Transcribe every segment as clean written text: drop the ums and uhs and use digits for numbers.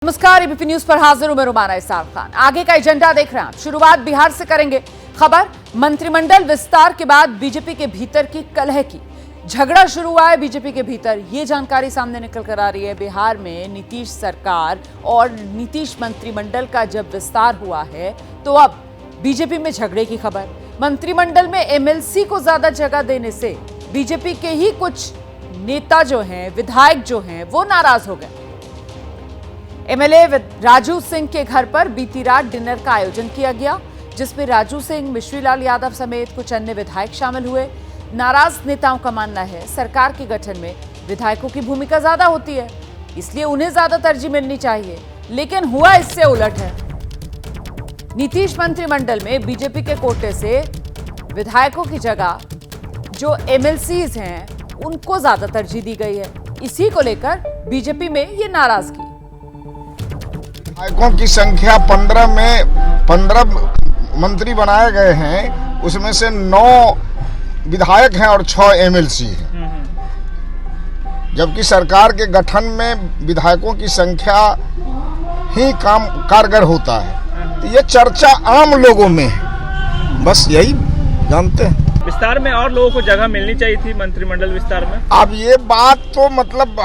नमस्कार, ABP news पर हाजिर हूं मैं रुमाना इसार खान। आगे का एजेंडा देख रहे हैं आप। शुरुआत बिहार से करेंगे। खबर मंत्रिमंडल विस्तार के बाद बीजेपी के भीतर की कलह की। झगड़ा शुरू हुआ है बीजेपी के भीतर, ये जानकारी सामने निकल कर आ रही है। बिहार में नीतीश सरकार और नीतीश मंत्रिमंडल का जब विस्तार हुआ है तो अब बीजेपी में झगड़े की खबर। मंत्रिमंडल में एमएलसी को ज्यादा जगह देने से बीजेपी के ही कुछ नेता जो हैं, विधायक जो हैं, वो नाराज हो गए। एमएलए राजू सिंह के घर पर बीती रात डिनर का आयोजन किया गया, जिसमें राजू सिंह, मिश्रीलाल यादव समेत कुछ अन्य विधायक शामिल हुए। नाराज नेताओं का मानना है सरकार के गठन में विधायकों की भूमिका ज्यादा होती है, इसलिए उन्हें ज्यादा तरजीह मिलनी चाहिए, लेकिन हुआ इससे उलट है। नीतीश मंत्रिमंडल में बीजेपी के कोटे से विधायकों की जगह जो एमएलसीज हैं उनको ज्यादा तरजीह दी गई है। इसी को लेकर बीजेपी में ये नाराजगी। विधायकों की संख्या 15 मंत्री बनाए गए हैं, उसमें से 9 विधायक हैं और 6 एमएलसी हैं। जबकि सरकार के गठन में विधायकों की संख्या ही काम कारगर होता है। तो ये चर्चा आम लोगों में है, बस यही जानते हैं। विस्तार में और लोगों को जगह मिलनी चाहिए थी मंत्रिमंडल विस्तार में। अब ये बात तो मतलब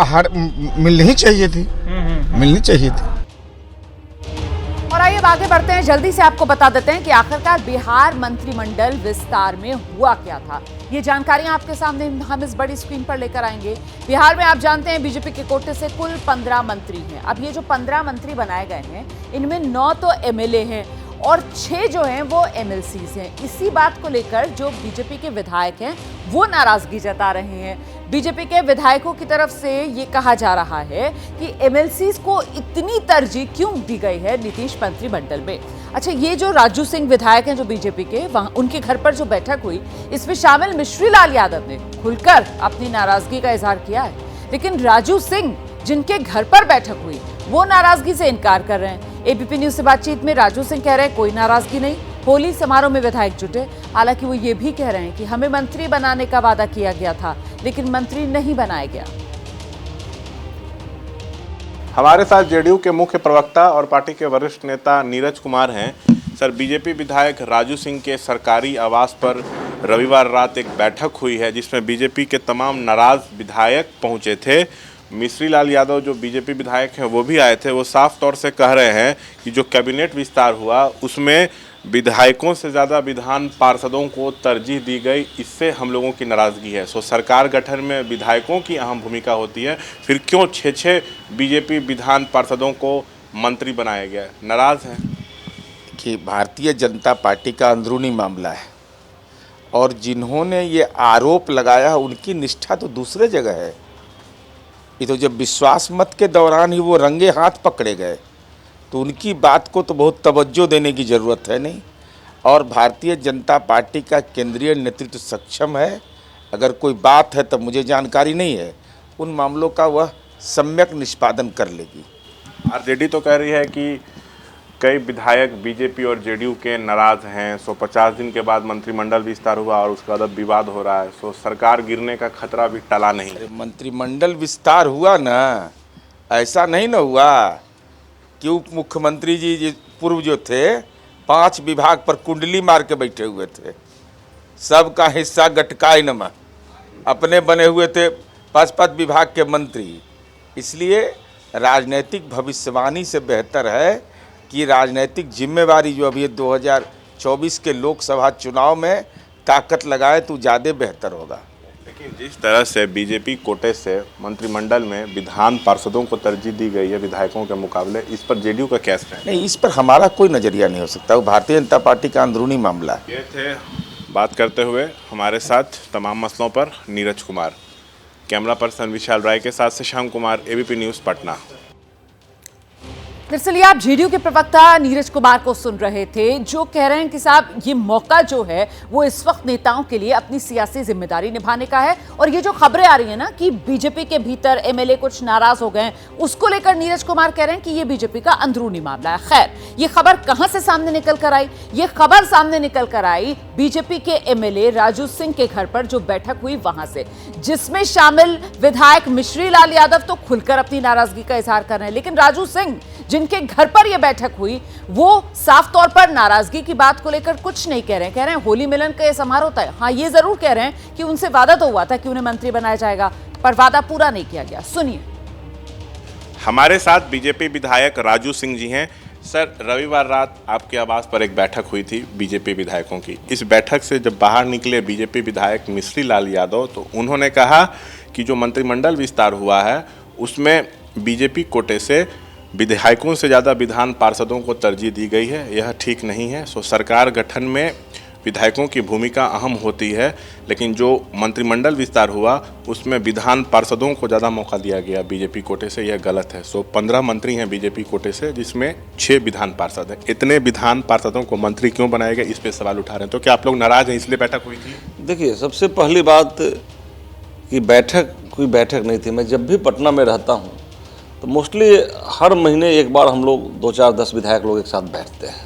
मिलनी ही चाहिए थी, मिलनी चाहिए थी। और आइए आगे बढ़ते हैं। जल्दी से आपको बता देते हैं कि आखिरकार बिहार मंत्रिमंडल विस्तार में हुआ क्या था। ये जानकारियां आपके सामने हम इस बड़ी स्क्रीन पर लेकर आएंगे। बिहार में आप जानते हैं बीजेपी के कोटे से कुल 15 मंत्री हैं। अब ये जो 15 मंत्री बनाए गए हैं, इनमें 9 तो एमएलए हैं और 6 जो हैं वो एमएलसीज हैं। इसी बात को लेकर जो बीजेपी के विधायक हैं वो नाराजगी जता रहे हैं। बीजेपी के विधायकों की तरफ से ये कहा जा रहा है कि एमएलसीज को इतनी तरजीह क्यों दी गई है नीतीश मंत्रिमंडल में। अच्छा, ये जो राजू सिंह विधायक हैं जो बीजेपी के, वहां उनके घर पर जो बैठक हुई, इसमें शामिल मिश्रीलाल यादव ने खुलकर अपनी नाराजगी का इजहार किया है, लेकिन राजू सिंह जिनके घर पर बैठक हुई वो नाराजगी से इनकार कर रहे हैं। एबीपी न्यूज से बातचीत में राजू सिंह कह रहे हैं कोई नाराजगी नहीं, होली समारोह में विधायक जुटे। हालांकि वो ये भी कह रहे हैं कि हमें मंत्री बनाने का वादा किया गया था, लेकिन मंत्री नहीं बनाया गया। हमारे साथ जेडीयू के मुख्य प्रवक्ता और पार्टी के वरिष्ठ नेता नीरज कुमार हैं। सर, बीजेपी विधायक राजू सिंह के सरकारी आवास पर रविवार रात एक बैठक हुई है, जिसमें बीजेपी के तमाम नाराज विधायक पहुंचे थे। मिश्रीलाल यादव जो बीजेपी विधायक हैं वो भी आए थे। वो साफ तौर से कह रहे हैं कि जो कैबिनेट विस्तार हुआ उसमें विधायकों से ज़्यादा विधान पार्षदों को तरजीह दी गई, इससे हम लोगों की नाराज़गी है। सरकार गठन में विधायकों की अहम भूमिका होती है, फिर क्यों 6 बीजेपी विधान पार्षदों को मंत्री बनाया गया? नाराज़ हैं कि भारतीय जनता पार्टी का अंदरूनी मामला है और जिन्होंने ये आरोप लगाया उनकी निष्ठा तो दूसरे जगह है। ये तो जब विश्वास मत के दौरान ही वो रंगे हाथ पकड़े गए, तो उनकी बात को तो बहुत तवज्जो देने की ज़रूरत है नहीं। और भारतीय जनता पार्टी का केंद्रीय नेतृत्व सक्षम है। अगर कोई बात है तब मुझे जानकारी नहीं है, उन मामलों का वह सम्यक निष्पादन कर लेगी। आरजेडी तो कह रही है कि कई विधायक बीजेपी और जेडीयू के नाराज़ हैं। 50 दिन के बाद मंत्रिमंडल विस्तार हुआ और उसके बाद अब विवाद हो रहा है। सरकार गिरने का खतरा भी टला नहीं। मंत्रिमंडल विस्तार हुआ ना, ऐसा नहीं ना हुआ कि उप मुख्यमंत्री जी पूर्व जो थे 5 विभाग पर कुंडली मार के बैठे हुए थे, सबका हिस्सा गटकाई नमा, अपने बने हुए थे 5 विभाग के मंत्री। इसलिए राजनीतिक भविष्यवाणी से बेहतर है कि राजनीतिक जिम्मेवारी जो अभी 2024 के लोकसभा चुनाव में ताकत लगाए तो ज़्यादा बेहतर होगा। लेकिन जिस तरह से बीजेपी कोटे से मंत्रिमंडल में विधान पार्षदों को तरजीह दी गई है विधायकों के मुकाबले, इस पर जेडीयू का क्या है? नहीं, इस पर हमारा कोई नज़रिया नहीं हो सकता। वो भारतीय जनता पार्टी का अंदरूनी मामला है। ये थे बात करते हुए हमारे साथ तमाम मसलों पर नीरज कुमार। कैमरा पर्सन विशाल राय के साथ से श्याम कुमार, एबीपी न्यूज़ पटना। दरअसल आप जेडीयू के प्रवक्ता नीरज कुमार को सुन रहे थे, जो कह रहे हैं कि साहब ये मौका जो है वो इस वक्त नेताओं के लिए अपनी सियासी जिम्मेदारी निभाने का है। और ये जो खबरें आ रही है ना कि बीजेपी के भीतर एमएलए कुछ नाराज हो गए, उसको लेकर नीरज कुमार कह रहे हैं कि ये बीजेपी का अंदरूनी मामला है। खैर, ये खबर कहां से सामने निकल कर आई? ये खबर सामने निकल कर आई बीजेपी के एमएलए राजू सिंह के घर पर जो बैठक हुई वहां से, जिसमें शामिल विधायक मिश्रीलाल यादव तो खुलकर अपनी नाराजगी का इजहार कर रहे हैं। लेकिन राजू सिंह जिनके घर पर यह बैठक हुई वो साफ तौर पर नाराजगी की बात को लेकर कुछ नहीं कह रहे हैं होली मिलन का यह समारोह था। हाँ, ये जरूर कह रहे हैं कि उनसे वादा तो हुआ था कि उन्हें मंत्री बनाया जाएगा, पर वादा पूरा नहीं किया गया। सुनिए। हमारे साथ बीजेपी विधायक राजू सिंह जी हैं। सर, रविवार रात आपके आवास पर एक बैठक हुई थी बीजेपी विधायकों की। इस बैठक से जब बाहर निकले बीजेपी विधायक मिश्री लाल यादव, तो उन्होंने कहा कि जो मंत्रिमंडल विस्तार हुआ है उसमें बीजेपी कोटे से विधायकों से ज़्यादा विधान पार्षदों को तरजीह दी गई है, यह ठीक नहीं है। सो सरकार गठन में विधायकों की भूमिका अहम होती है, लेकिन जो मंत्रिमंडल विस्तार हुआ उसमें विधान पार्षदों को ज़्यादा मौका दिया गया बीजेपी कोटे से, यह गलत है। सो 15 मंत्री हैं बीजेपी कोटे से, जिसमें 6 विधान पार्षद हैं। इतने विधान पार्षदों को मंत्री क्यों बनाया गया, इस पे सवाल उठा रहे हैं। तो क्या आप लोग नाराज हैं, इसलिए बैठक हुई थी? देखिए, सबसे पहली बात कि बैठक कोई बैठक नहीं थी। मैं जब भी पटना में रहता हूँ तो मोस्टली हर महीने एक बार हम लोग 2-4-10 विधायक लोग एक साथ बैठते हैं,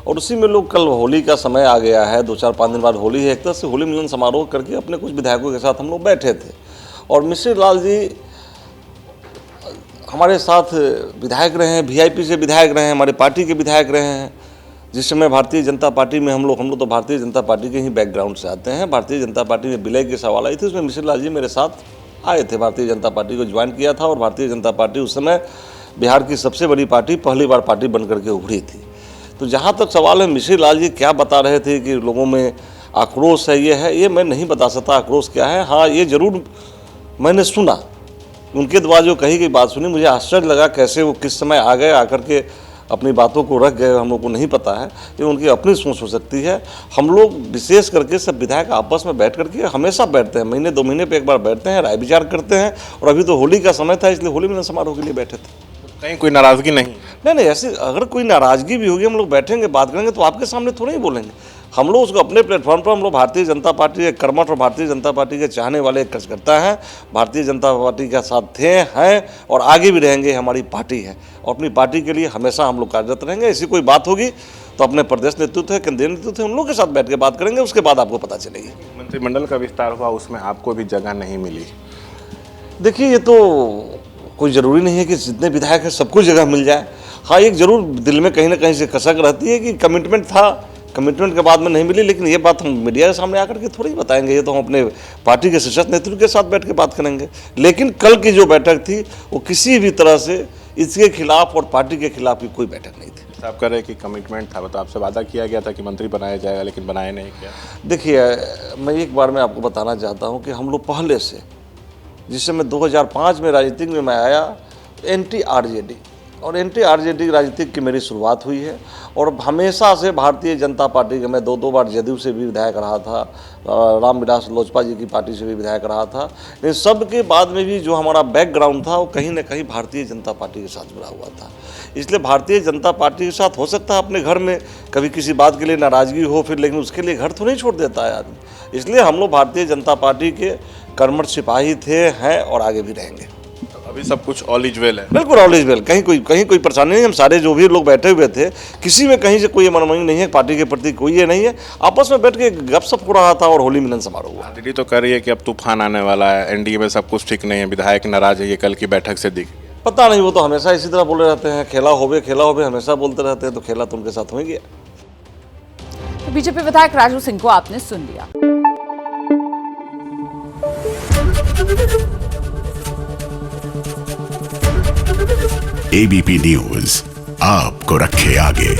और उसी में लोग, कल होली का समय आ गया है, 2-4-5 दिन बाद होली है, एक तरह से होली मिलन समारोह करके अपने कुछ विधायकों के साथ हम लोग बैठे थे। और मिश्री लाल जी हमारे साथ विधायक रहे हैं, वीआईपी से विधायक रहे हैं, हमारे पार्टी के विधायक रहे हैं। जिस समय भारतीय जनता पार्टी में हम लोग तो भारतीय जनता पार्टी के ही बैकग्राउंड से आते हैं। भारतीय जनता पार्टी में विलय की सवाल आई थी, उसमें मिश्री लाल जी मेरे साथ आए थे। भारतीय जनता पार्टी को ज्वाइन किया था, और भारतीय जनता पार्टी उस समय बिहार की सबसे बड़ी पार्टी, पहली बार पार्टी बन करके उभरी थी। तो जहाँ तक सवाल है मिश्री लाल जी क्या बता रहे थे कि लोगों में आक्रोश है, ये मैं नहीं बता सकता आक्रोश क्या है। हाँ, ये ज़रूर मैंने सुना, उनके द्वारा जो कही गई बात सुनी, मुझे आश्चर्य लगा कैसे वो किस समय आ गए, आकर के अपनी बातों को रख गए, हम लोग को नहीं पता है। ये उनकी अपनी सोच हो सकती है। हम लोग विशेष करके सब विधायक आपस में बैठ करके हमेशा बैठते हैं, महीने 2 महीने पे एक बार बैठते हैं, राय विचार करते हैं। और अभी तो होली का समय था, इसलिए होली मिलन समारोह के लिए बैठे थे। कहीं कोई नाराजगी नहीं? नहीं, ऐसी अगर कोई नाराजगी भी होगी, हम लोग बैठेंगे, बात करेंगे, तो आपके सामने थोड़ा ही बोलेंगे। हम लोग उसको अपने प्लेटफॉर्म पर, हम लोग भारतीय जनता पार्टी के कर्मठ और भारतीय जनता पार्टी के चाहने वाले कार्यकर्ता हैं। भारतीय जनता पार्टी के साथ थे, हैं और आगे भी रहेंगे। हमारी पार्टी है और अपनी पार्टी के लिए हमेशा हम लोग कार्यरत रहेंगे। ऐसी कोई बात होगी तो अपने प्रदेश नेतृत्व है, केंद्रीय नेतृत्व है, उन लोगों के साथ बैठ के बात करेंगे, उसके बाद आपको पता चलेगी। मंत्रिमंडल का विस्तार हुआ, उसमें आपको भी जगह नहीं मिली। देखिए, ये तो कोई ज़रूरी नहीं है कि जितने विधायक हैं सबको जगह मिल जाए। हाँ, एक ज़रूर दिल में कहीं ना कहीं से कसक रहती है कि कमिटमेंट था, कमिटमेंट के बाद में नहीं मिली। लेकिन ये बात हम मीडिया के सामने आकर के थोड़ी बताएंगे, ये तो हम अपने पार्टी के शीर्ष नेतृत्व के साथ बैठ के बात करेंगे। लेकिन कल की जो बैठक थी वो किसी भी तरह से इसके खिलाफ और पार्टी के खिलाफ की कोई बैठक नहीं थी। आप कह रहे हैं कि कमिटमेंट था, तो आपसे वादा किया गया था कि मंत्री बनाया जाएगा, लेकिन बनाया नहीं किया। देखिए, मैं एक बार में आपको बताना चाहता हूँ कि हम लोग पहले से, जिस समय 2005 में राजनीतिक में मैं आया, एंटी आरजेडी और एंटी आरजेडी राजनीतिक की मेरी शुरुआत हुई है। और हमेशा से भारतीय जनता पार्टी के, मैं 2 बार जदयू से भी विधायक रहा था, रामविलास लोजपा जी की पार्टी से भी विधायक रहा था। लेकिन सब के बाद में भी जो हमारा बैकग्राउंड था वो कहीं ना कहीं भारतीय जनता पार्टी के साथ जुड़ा हुआ था। इसलिए भारतीय जनता पार्टी के साथ, हो सकता है अपने घर में कभी किसी बात के लिए नाराज़गी हो फिर, लेकिन उसके लिए घर तो नहीं छोड़ देता है आदमी। इसलिए हम लोग भारतीय जनता पार्टी के कर्मठ सिपाही थे, हैं और आगे भी रहेंगे। अभी सब कुछ ऑल इज वेल है? बिल्कुल ऑल इज वेल, कहीं कोई परेशानी नहीं। हम सारे जो भी लोग बैठे हुए थे, किसी में कहीं से कोई मनमानी नहीं है, पार्टी के प्रति कोई ये नहीं है। आपस में बैठ के गपशप हो रहा था और होली मिलन समारोह हुआ। दिल्ली तो कह रही है कि अब तूफान आने वाला है, एनडीए में सब कुछ ठीक नहीं है, विधायक नाराज है, ये कल की बैठक से दिख। पता नहीं, वो तो हमेशा इसी तरह बोले रहते हैं, खेला होवे हमेशा बोलते रहते हैं, तो खेला तो उनके साथ हो ही गया। बीजेपी विधायक राजू सिंह को आपने सुन लिया। एबीपी न्यूज आपको रखे आगे।